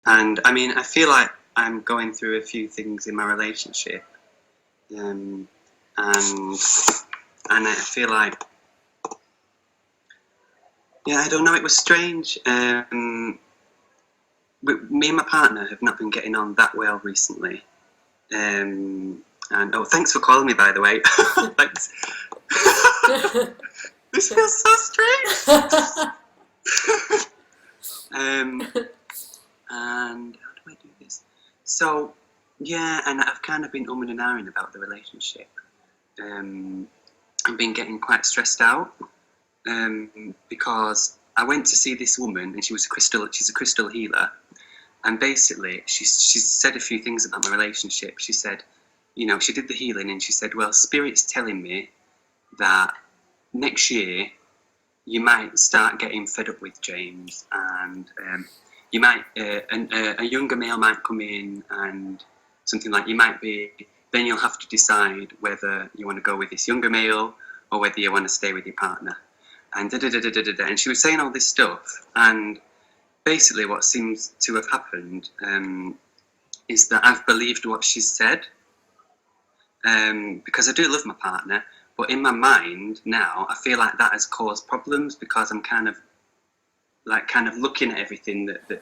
And I mean, I feel like I'm going through a few things in my relationship, and I feel like, yeah, I don't know. It was strange. Me and my partner have not been getting on that well recently. And oh, thanks for calling me, by the way. Thanks. This feels so strange. And how do I do this? So yeah, and I've kind of been umming and ahhing about the relationship. I've been getting quite stressed out because I went to see this woman, and she's a crystal healer, and basically she said a few things about my relationship. She said, you know, she did the healing, and she said, well, Spirit's telling me that next year you might start getting fed up with James, and you might a younger male might come in, and something like you might be. Then you'll have to decide whether you want to go with this younger male or whether you want to stay with your partner. And and she was saying all this stuff, and basically what seems to have happened is that I've believed what she's said, because I do love my partner, but in my mind now I feel like that has caused problems, because I'm kind of looking at everything that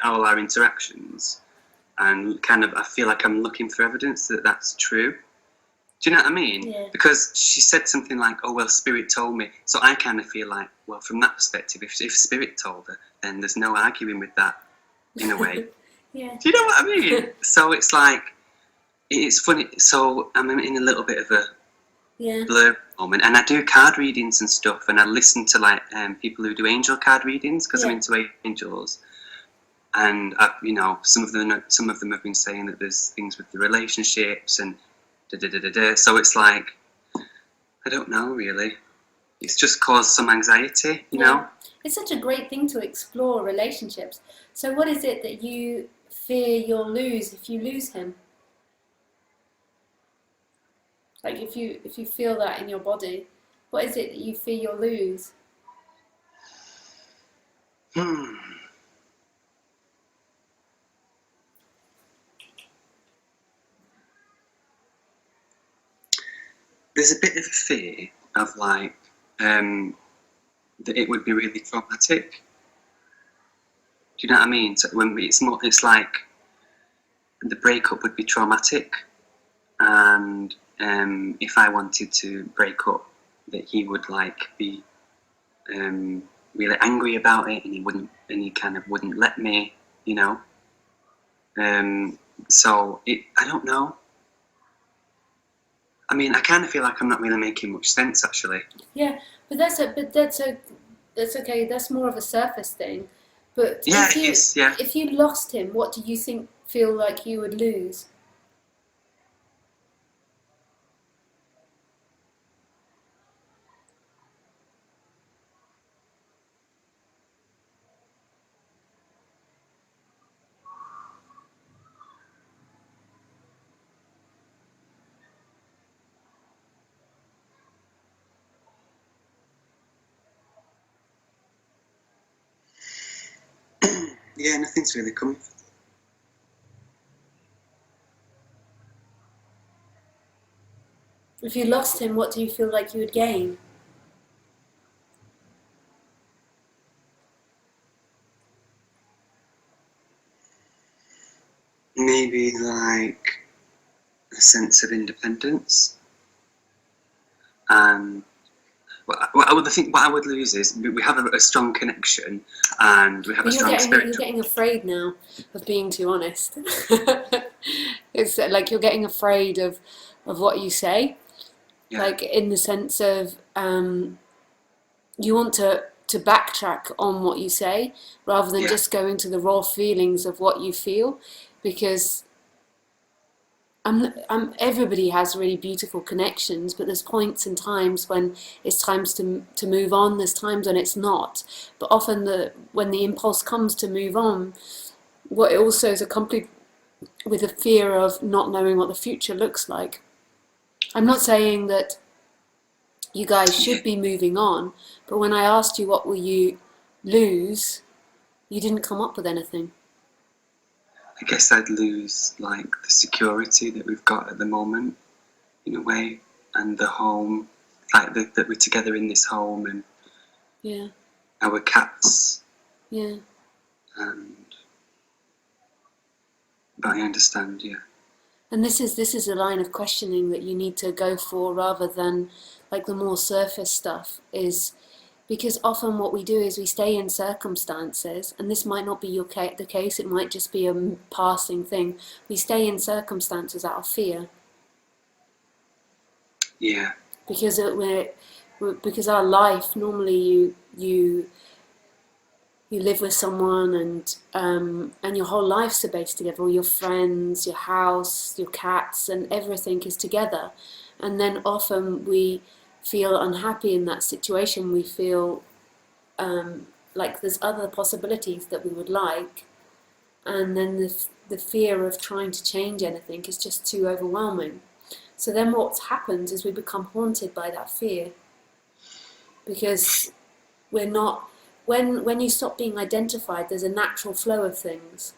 all our interactions, and kind of I feel like I'm looking for evidence that that's true. Do you know what I mean? Yeah. Because she said something like, oh, well, Spirit told me. So I kind of feel like, well, from that perspective, if Spirit told her, then there's no arguing with that, in a way. Yeah. Do you know what I mean? So it's like, it's funny. So I'm in a little bit of a blur moment. And I do card readings and stuff, and I listen to like people who do angel card readings, because I'm into angels. And you know, some of them have been saying that there's things with the relationships and so it's like, I don't know really. It's just caused some anxiety, you know. It's such a great thing to explore relationships. So what is it that you fear you'll lose if you lose him? Like if you feel that in your body, what is it that you fear you'll lose? There's a bit of fear of like that it would be really traumatic. Do you know what I mean? So when it's like the breakup would be traumatic, and if I wanted to break up, that he would like be really angry about it, and he kind of wouldn't let me, you know. So I don't know. I mean, I kind of feel like I'm not really making much sense, actually. Yeah, but that's okay. That's more of a surface thing. But yeah, if you lost him, what do you feel like you would lose? Yeah, nothing's really coming. If you lost him, what do you feel like you would gain? Maybe like a sense of independence. And what I would lose is we have a strong connection, and we have a strong spirit. You're getting afraid now of being too honest. It's like you're getting afraid of what you say. Yeah. Like in the sense of you want to backtrack on what you say rather than just going to the raw feelings of what you feel, because everybody has really beautiful connections, but there's points and times when it's times to move on. There's times when it's not. But often when the impulse comes to move on, what it also is accompanied with a fear of not knowing what the future looks like. I'm not saying that you guys should be moving on, but when I asked you what will you lose, you didn't come up with anything. I guess I'd lose like the security that we've got at the moment, in a way, and the home, like that we're together in this home, and Yeah. our cats, Yeah. and but I understand, yeah. And this is a line of questioning that you need to go for, rather than like the more surface stuff, is because often what we do is we stay in circumstances, and this might not be the case, it might just be a passing thing. We stay in circumstances out of fear. Yeah. Because because our life, normally you live with someone, and your whole life's are based together. All your friends, your house, your cats, and everything is together. And then often we feel unhappy in that situation. We feel like there's other possibilities that we would like, and then the fear of trying to change anything is just too overwhelming. So then what happens is we become haunted by that fear, because we're not, when you stop being identified, there's a natural flow of things.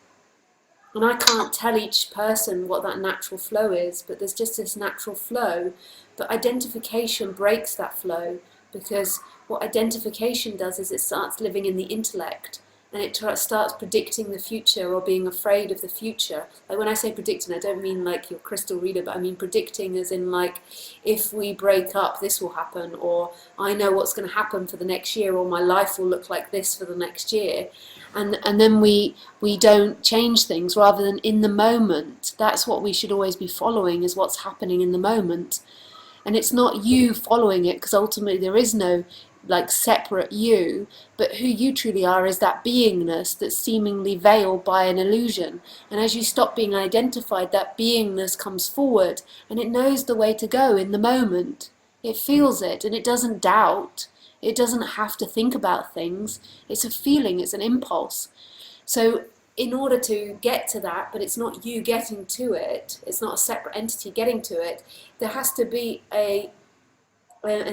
And I can't tell each person what that natural flow is, but there's just this natural flow. But identification breaks that flow, because what identification does is it starts living in the intellect, and it starts predicting the future or being afraid of the future. Like when I say predicting, I don't mean like your crystal reader, but I mean predicting as in like, if we break up, this will happen, or I know what's going to happen for the next year, or my life will look like this for the next year. And then we don't change things, rather than in the moment. That's what we should always be following, is what's happening in the moment. And it's not you following it, because ultimately there is no like separate you, but who you truly are is that beingness that's seemingly veiled by an illusion. And as you stop being identified, that beingness comes forward, and it knows the way to go in the moment. It feels it, and it doesn't doubt. It doesn't have to think about things. It's a feeling, it's an impulse. So in order to get to that, but it's not you getting to it, it's not a separate entity getting to it, there has to be an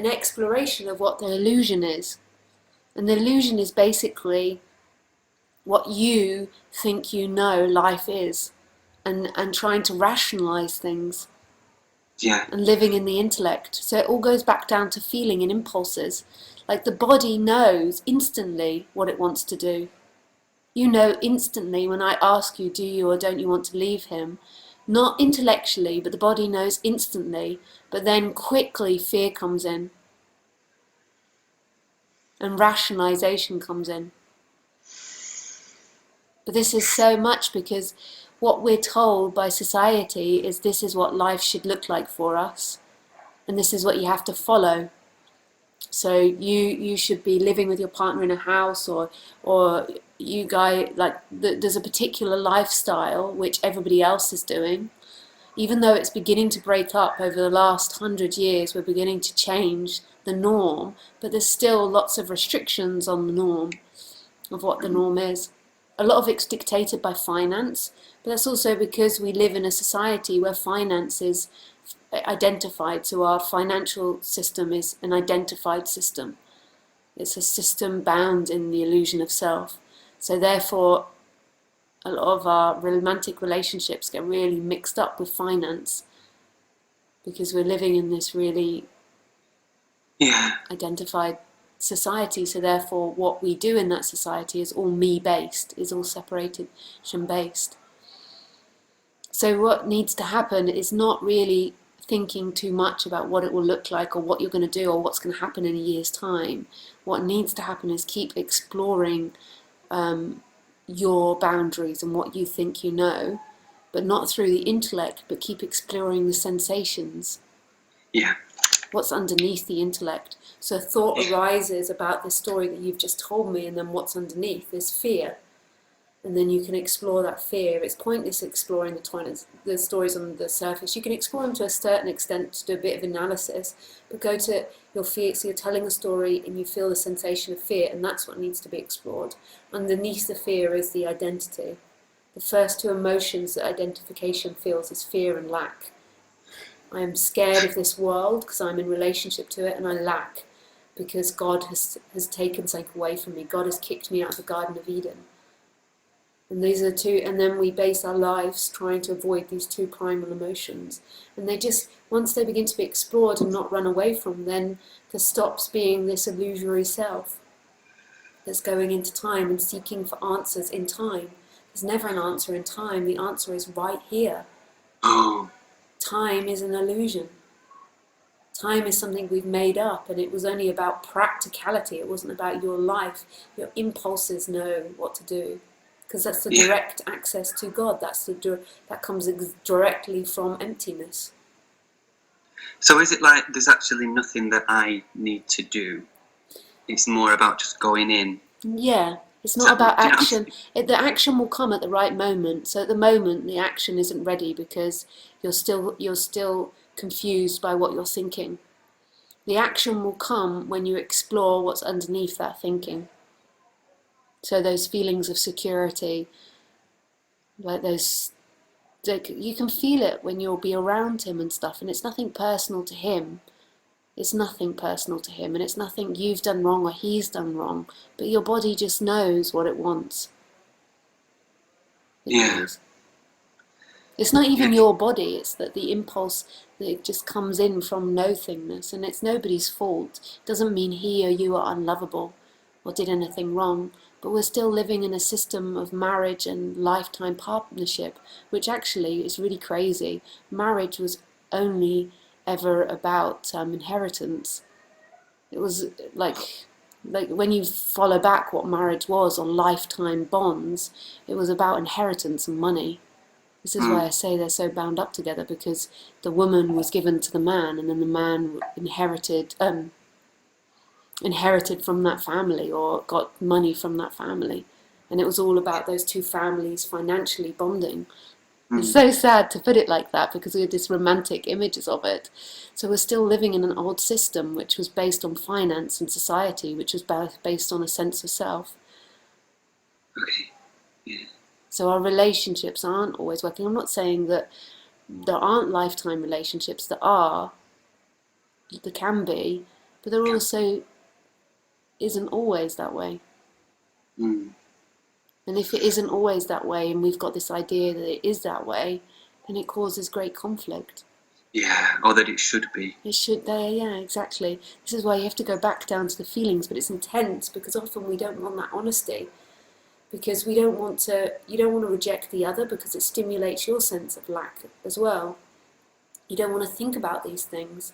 exploration of what the illusion is. And the illusion is basically what you think you know life is, and trying to rationalize things. Yeah. And living in the intellect. So it all goes back down to feeling and impulses. Like the body knows instantly what it wants to do. You know instantly when I ask you, do you or don't you want to leave him? Not intellectually, but the body knows instantly. But then quickly fear comes in. And rationalization comes in. But this is so much because what we're told by society is this is what life should look like for us. And this is what you have to follow. So you should be living with your partner in a house, or you guys, like there's a particular lifestyle which everybody else is doing. Even though it's beginning to break up over the last 100 years, we're beginning to change the norm, but there's still lots of restrictions on the norm of what the norm is. A lot of it's dictated by finance, but that's also because we live in a society where finance is identified, so our financial system is an identified system. It's a system bound in the illusion of self. So therefore, a lot of our romantic relationships get really mixed up with finance, because we're living in this really identified society. So therefore, what we do in that society is all me-based, is all separation-based. So what needs to happen is not really thinking too much about what it will look like, or what you're going to do, or what's going to happen in a year's time. What needs to happen is keep exploring your boundaries and what you think you know, but not through the intellect, but keep exploring the sensations. Yeah. What's underneath the intellect. So a thought arises about the story that you've just told me, and then what's underneath is fear. And then you can explore that fear. It's pointless exploring the stories on the surface. You can explore them to a certain extent, to do a bit of analysis, but go to your fear. So you're telling a story and you feel the sensation of fear, and that's what needs to be explored. Underneath the fear is the identity. The first two emotions that identification feels is fear and lack. I am scared of this world because I'm in relationship to it, and I lack because God has taken something away from me. God has kicked me out of the Garden of Eden. And these are two, and then we base our lives trying to avoid these two primal emotions. And they just, once they begin to be explored and not run away from, then there stops being this illusory self that's going into time and seeking for answers in time. There's never an answer in time. The answer is right here. Oh, Time is an illusion. Time is something we've made up, and it was only about practicality. It wasn't about your life. Your impulses know what to do, because that's the yeah. direct access to God. That comes directly from emptiness. So is it like there's actually nothing that I need to do? It's more about just going in. Yeah, it's So, not about do you know what I'm action. The action will come at the right moment. So at the moment, the action isn't ready because you're still confused by what you're thinking. The action will come when you explore what's underneath that thinking. So those feelings of security, like those, like you can feel it when you'll be around him and stuff, and it's nothing personal to him. It's nothing personal to him, and it's nothing you've done wrong or he's done wrong, but your body just knows what it wants. It Yeah. knows. It's not even Yeah. your body, it's that the impulse that it just comes in from nothingness, and it's nobody's fault. It doesn't mean he or you are unlovable or did anything wrong, but we're still living in a system of marriage and lifetime partnership, which actually is really crazy. Marriage was only ever about inheritance. It was like when you follow back what marriage was on lifetime bonds, it was about inheritance and money. This is why I say they're so bound up together, because the woman was given to the man, and then the man inherited from that family or got money from that family, and it was all about those two families financially bonding. It's so sad to put it like that because we had this romantic images of it. So we're still living in an old system which was based on finance and society, which was based on a sense of self. Okay. Yeah. So our relationships aren't always working. I'm not saying that there aren't lifetime relationships. There are, there can be, but there also isn't always that way. Mm. And if it isn't always that way, and we've got this idea that it is that way, then it causes great conflict. Yeah. Or that it should be. It should, yeah, exactly. This is why you have to go back down to the feelings, but it's intense because often we don't want that honesty. Because we don't want to, you don't want to reject the other because it stimulates your sense of lack as well. You don't want to think about these things.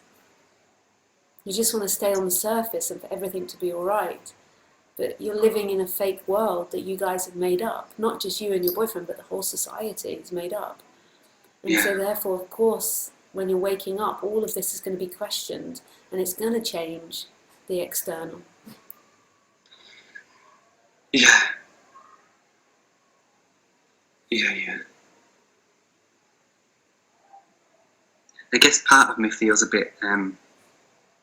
You just want to stay on the surface and for everything to be alright. But you're living in a fake world that you guys have made up. Not just you and your boyfriend, but the whole society is made up. And so Yeah. therefore, of course, when you're waking up, all of this is going to be questioned, and it's going to change the external. Yeah. Yeah. Yeah. I guess part of me feels a bit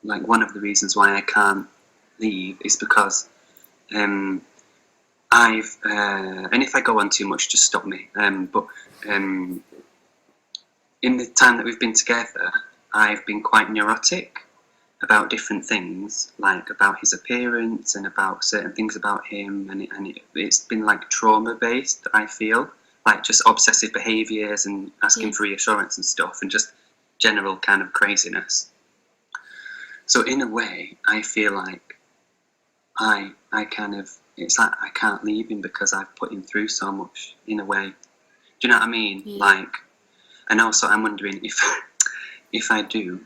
like one of the reasons why I can't leave is because I've and if I go on too much, just stop me. But in the time that we've been together, I've been quite neurotic about different things, like about his appearance and about certain things about him, and it's been like trauma based. I feel like just obsessive behaviours and asking for reassurance and stuff, and just general kind of craziness. So in a way, I feel like I kind of, it's like I can't leave him because I've put him through so much. In a way, do you know what I mean? Yeah. Like, and also I'm wondering if I do,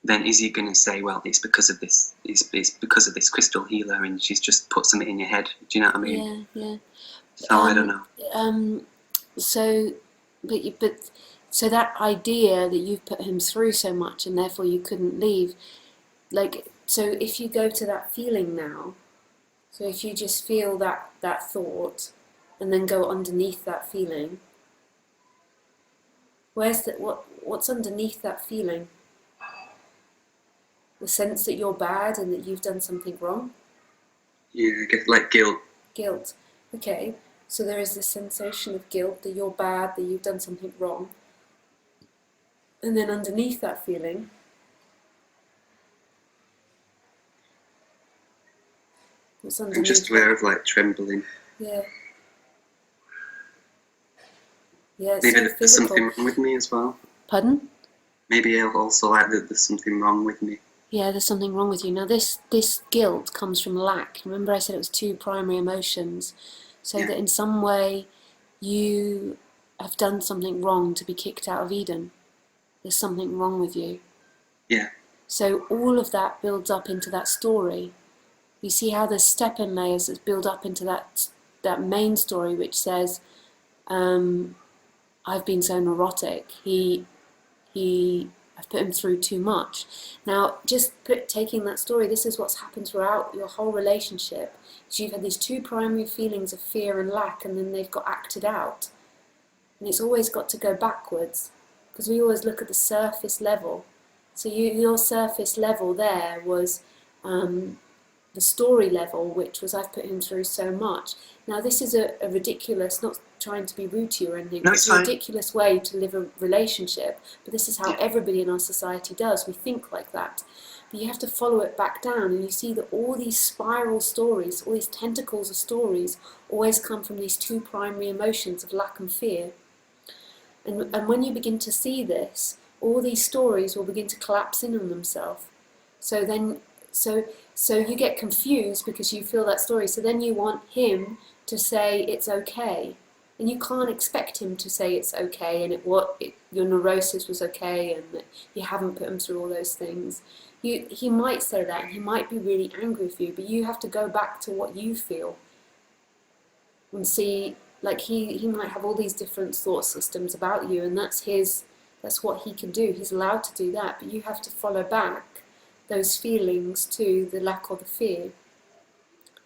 then is he going to say, well, it's because of this, it's because of this crystal healer, and she's just put something in your head? Do you know what I mean? Yeah, yeah. So I don't know. So, so that idea that you've put him through so much and therefore you couldn't leave, like, so if you go to that feeling now, so if you just feel that thought and then go underneath that feeling, what's underneath that feeling? The sense that you're bad and that you've done something wrong? Yeah, I guess like guilt. Guilt. Okay, so there is this sensation of guilt that you're bad, that you've done something wrong. And then underneath that feeling, what's I'm just underneath aware that? of like trembling. Yeah. Yeah, it's Maybe so there's physical. something wrong with me as well. Pardon? Maybe I'll also like that there's something wrong with me. Yeah, there's something wrong with you. Now, this guilt comes from lack. Remember I said it was two primary emotions. So Yeah. that in some way you have done something wrong to be kicked out of Eden. There's something wrong with you. Yeah. So all of that builds up into that story. You see how there's step-in layers that build up into that main story, which says, I've been so neurotic. I've put him through too much. Now, taking that story, this is what's happened throughout your whole relationship. So you've had these two primary feelings of fear and lack, and then they've got acted out. And it's always got to go backwards, because we always look at the surface level. So your surface level there was the story level, which was I've put him through so much. Now, this is a ridiculous, not trying to be rude to you or anything, No, but it's it's a fine. ridiculous way to live a relationship. But this is how everybody in our society does. We think like that. But you have to follow it back down, and you see that all these spiral stories, all these tentacles of stories, always come from these two primary emotions of lack and fear. And when you begin to see this, all these stories will begin to collapse in on themselves. So then, so you get confused because you feel that story. So then you want him to say it's okay, and you can't expect him to say it's okay, and your neurosis was okay, and that you haven't put him through all those things. He might say that, and he might be really angry with you, but you have to go back to what you feel and see. Like he might have all these different thought systems about you, and that's what he can do. He's allowed to do that, but you have to follow back those feelings to the lack or the fear.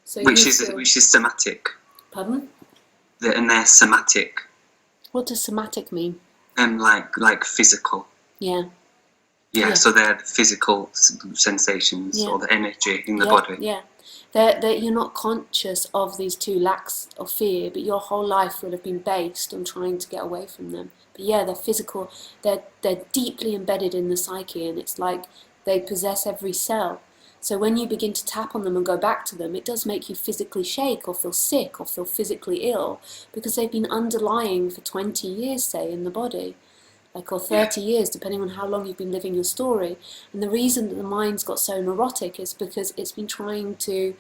So Which is somatic. Pardon? And they're somatic. What does somatic mean? Like physical. Yeah. Yeah. So they're the physical sensations or the energy in the body. Yeah. You're not conscious of these two lacks of fear, but your whole life will have been based on trying to get away from them. But yeah, they're physical. They're deeply embedded in the psyche, and it's like they possess every cell. So when you begin to tap on them and go back to them, it does make you physically shake or feel sick or feel physically ill, because they've been underlying for 20 years, say, in the body. Or 30 years, depending on how long you've been living your story. And the reason that the mind's got so neurotic is because it's been trying to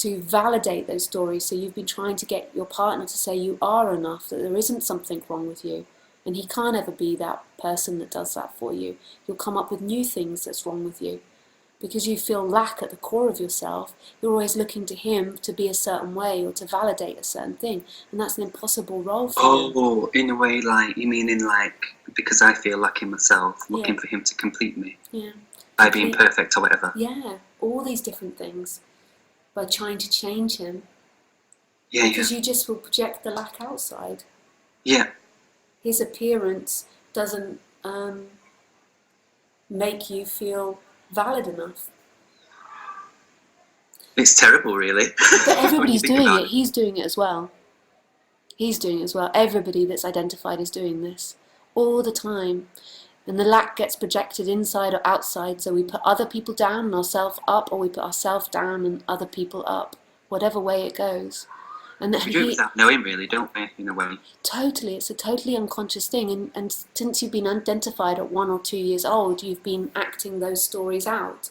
validate those stories. So you've been trying to get your partner to say you are enough, that there isn't something wrong with you. And he can't ever be that person that does that for you. You'll come up with new things that's wrong with you. Because you feel lack at the core of yourself, you're always looking to him to be a certain way or to validate a certain thing. And that's an impossible role for him. Oh, in a way, you mean because I feel lacking myself, looking for him to complete me. Yeah. By being perfect or whatever. Yeah, all these different things. By trying to change him. Yeah, because you just will project the lack outside. Yeah. His appearance doesn't make you feel valid enough. It's terrible, really. But everybody's doing it. He's doing it as well. He's doing it as well. Everybody that's identified is doing this all the time. And the lack gets projected inside or outside, so we put other people down and ourselves up, or we put ourselves down and other people up, whatever way it goes. And we do it without knowing, really, don't we, in a way? Totally, it's a totally unconscious thing, and since you've been identified at 1 or 2 years old, you've been acting those stories out.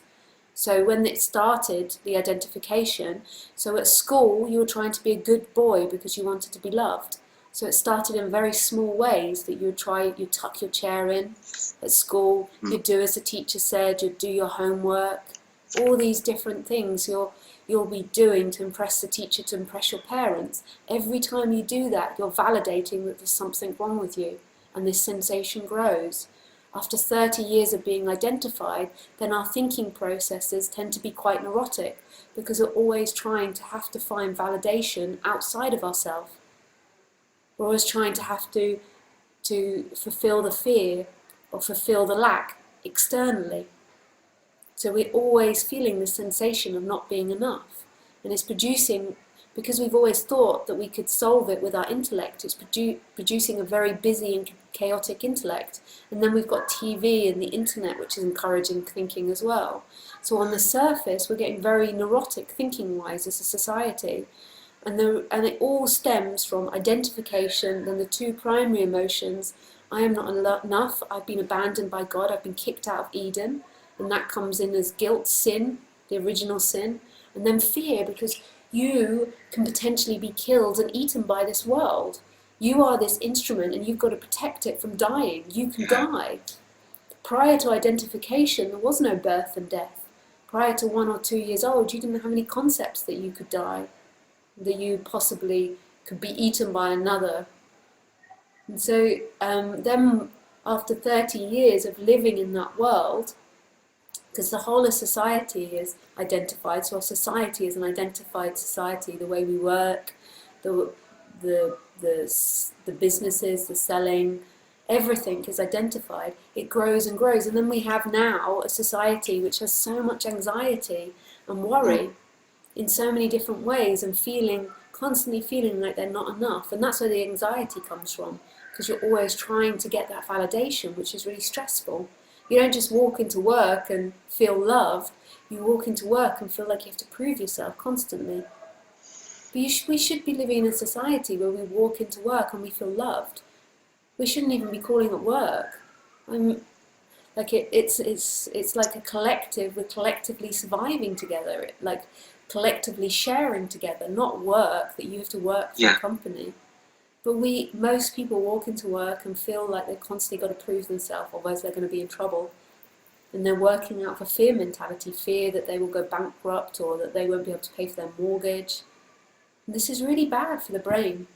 So when it started, the identification, so at school you were trying to be a good boy because you wanted to be loved. So it started in very small ways, that you'd tuck your chair in at school, you'd do as the teacher said, you'd do your homework, all these different things you'll be doing to impress the teacher, to impress your parents. Every time you do that, you're validating that there's something wrong with you, and this sensation grows. After 30 years of being identified, then our thinking processes tend to be quite neurotic, because we're always trying to have to find validation outside of ourselves. We're always trying to have to fulfill the fear or fulfill the lack externally. So we're always feeling the sensation of not being enough. And it's producing, because we've always thought that we could solve it with our intellect, it's producing a very busy and chaotic intellect. And then we've got TV and the internet, which is encouraging thinking as well. So on the surface, we're getting very neurotic thinking-wise as a society. And it all stems from identification, then the two primary emotions. I am not enough, I've been abandoned by God, I've been kicked out of Eden, and that comes in as guilt, sin, the original sin, and then fear, because you can potentially be killed and eaten by this world. You are this instrument and you've got to protect it from dying. You can die. Prior to identification, there was no birth and death. Prior to 1 or 2 years old, you didn't have any concepts that you could die, that you possibly could be eaten by another. And so then after 30 years of living in that world, because the whole of society is identified, so our society is an identified society, the way we work, the businesses, the selling, everything is identified. It grows and grows, and then we have now a society which has so much anxiety and worry in so many different ways, and constantly feeling like they're not enough. And that's where the anxiety comes from, because you're always trying to get that validation, which is really stressful. You don't just walk into work and feel loved, you walk into work and feel like you have to prove yourself constantly. But we should be living in a society where we walk into work and we feel loved. We shouldn't even be calling it work. It's like a collective, we're collectively surviving together, like collectively sharing together, not work, that you have to work for a company. But most people walk into work and feel like they've constantly got to prove themselves, otherwise they're going to be in trouble. And they're working out of a fear mentality, fear that they will go bankrupt or that they won't be able to pay for their mortgage. And this is really bad for the brain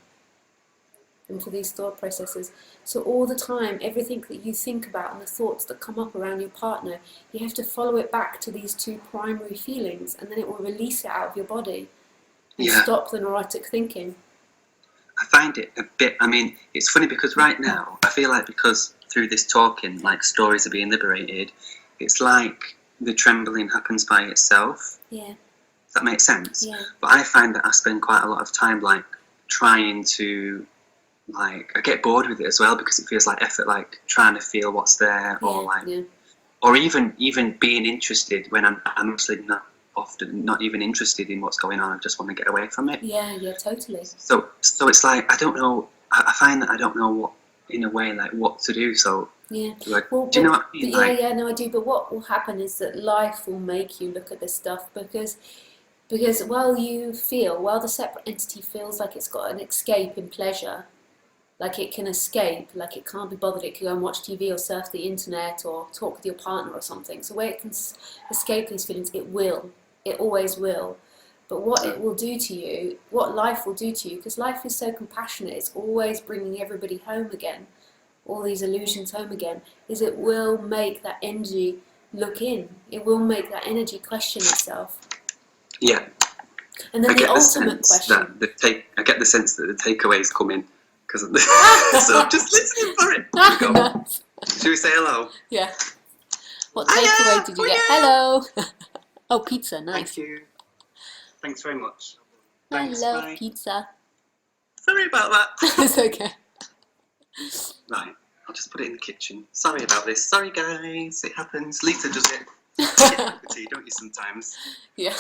and for these thought processes. So all the time, everything that you think about and the thoughts that come up around your partner, you have to follow it back to these two primary feelings, and then it will release it out of your body and stop the neurotic thinking. I find it a bit, I mean, it's funny because right now, I feel like because through this talking, like stories are being liberated, it's like the trembling happens by itself. Yeah. Does that make sense? Yeah. But I find that I spend quite a lot of time, like, trying to, like, I get bored with it as well, because it feels like effort, like, trying to feel what's there, or like, or even being interested when I'm actually not even interested in what's going on. I just want to get away from it. Yeah, totally. So it's like, I don't know, I find that I don't know what, in a way, like, what to do. So do you know what I mean? I do. But what will happen is that life will make you look at this stuff, because while the separate entity feels like it's got an escape in pleasure, like it can escape, like it can't be bothered, it can go and watch TV or surf the internet or talk with your partner or something. So where it can escape these feelings, it always will. But what it will do to you, what life will do to you, because life is so compassionate, it's always bringing everybody home again, all these illusions home again, is it will make that energy look in. It will make that energy question itself. Yeah. And then the ultimate question. I get the sense that the takeaway is coming, because of so I'm just listening for it. Nice. Should we say hello? Yeah. What takeaway did you get? Hello. Oh, pizza, nice. Thank you. Thanks very much. I Thanks, love bye. pizza. Sorry about that. It's okay. Right, I'll just put it in the kitchen. Sorry about this. Sorry, guys. It happens. Lisa does it. You don't you sometimes? Yeah.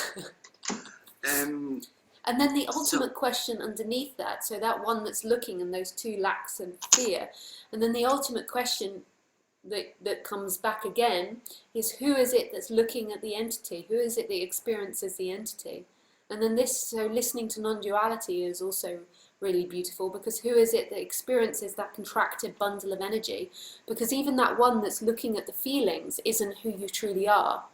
Um. And then the ultimate question underneath that, so that one that's looking and those two lacks and fear, and then the ultimate question that comes back again is, who is it that's looking at the entity? Who is it that experiences the entity? And then so listening to non-duality is also really beautiful, because who is it that experiences that contracted bundle of energy? Because even that one that's looking at the feelings isn't who you truly are.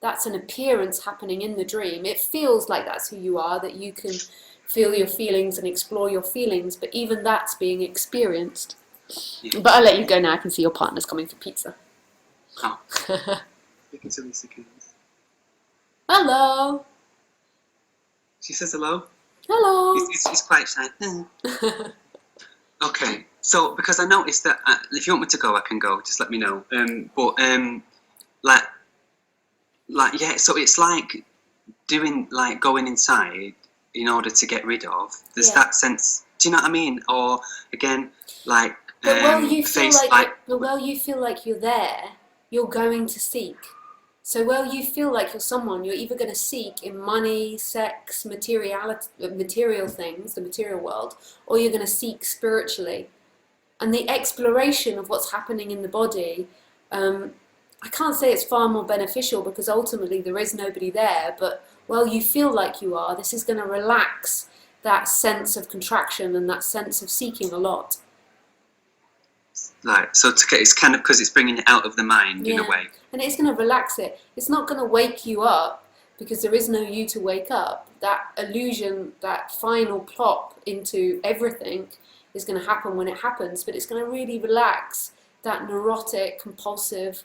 That's an appearance happening in the dream. It feels like that's who you are, that you can feel your feelings and explore your feelings, but even that's being experienced. Yeah. But I'll let you go now. I can see your partner's coming for pizza. Oh. Speaking to Lisa Cairns. Hello. She says hello. Hello. He's quite shy. Okay, so because I noticed that if you want me to go, I can go. Just let me know. So it's like going inside in order to get rid of. There's that sense. Do you know what I mean? Or again, like. But while you feel like you're there, you're going to seek. So while you feel like you're someone, you're either going to seek in money, sex, material things, the material world, or you're going to seek spiritually. And the exploration of what's happening in the body, I can't say it's far more beneficial because ultimately there is nobody there, but while you feel like you are, this is going to relax that sense of contraction and that sense of seeking a lot. Like, so it's kind of because it's bringing it out of the mind in a way. And it's going to relax it. It's not going to wake you up because there is no you to wake up. That illusion, that final plop into everything is going to happen when it happens, but it's going to really relax that neurotic, compulsive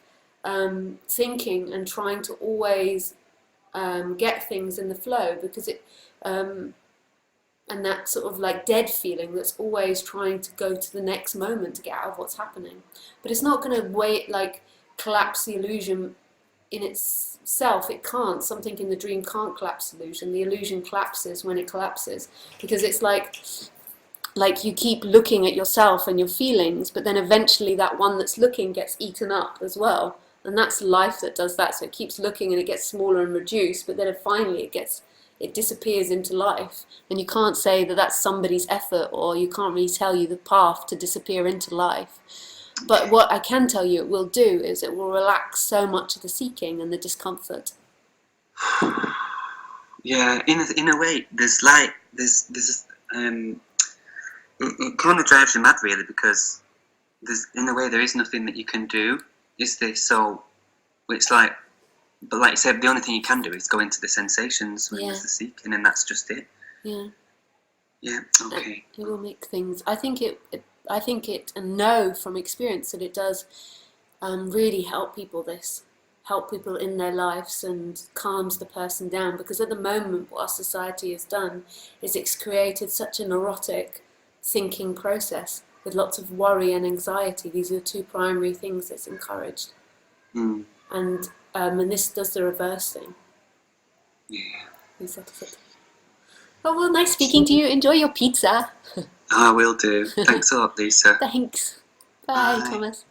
thinking and trying to always get things in the flow, because it and that sort of like dead feeling that's always trying to go to the next moment to get out of what's happening. But it's not going to collapse the illusion in itself. It can't. Something in the dream can't collapse the illusion. The illusion collapses when it collapses, because it's like you keep looking at yourself and your feelings, but then eventually that one that's looking gets eaten up as well. And that's life that does that. So it keeps looking and it gets smaller and reduced, but then finally it disappears into life. And you can't say that that's somebody's effort, or you can't really tell you the path to disappear into life. But what I can tell you it will do is it will relax so much of the seeking and the discomfort. Yeah, in a way, it kind of drives you mad, really, because in a way there is nothing that you can do, is there? So it's like, but like you said, the only thing you can do is go into the sensations when there's the seeking, and that's just it. Yeah. Yeah. Okay. It will make things. I think and know from experience that it does really help people. Help people in their lives and calms the person down, because at the moment what our society has done is it's created such a neurotic thinking process with lots of worry and anxiety. These are the two primary things that's encouraged. And this does the reverse thing. Yeah. Oh, well, nice speaking to you. Enjoy your pizza. I will do. Thanks a lot, Lisa. Thanks. Bye, Thomas.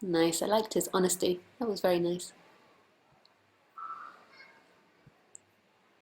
Nice. I liked his honesty. That was very nice.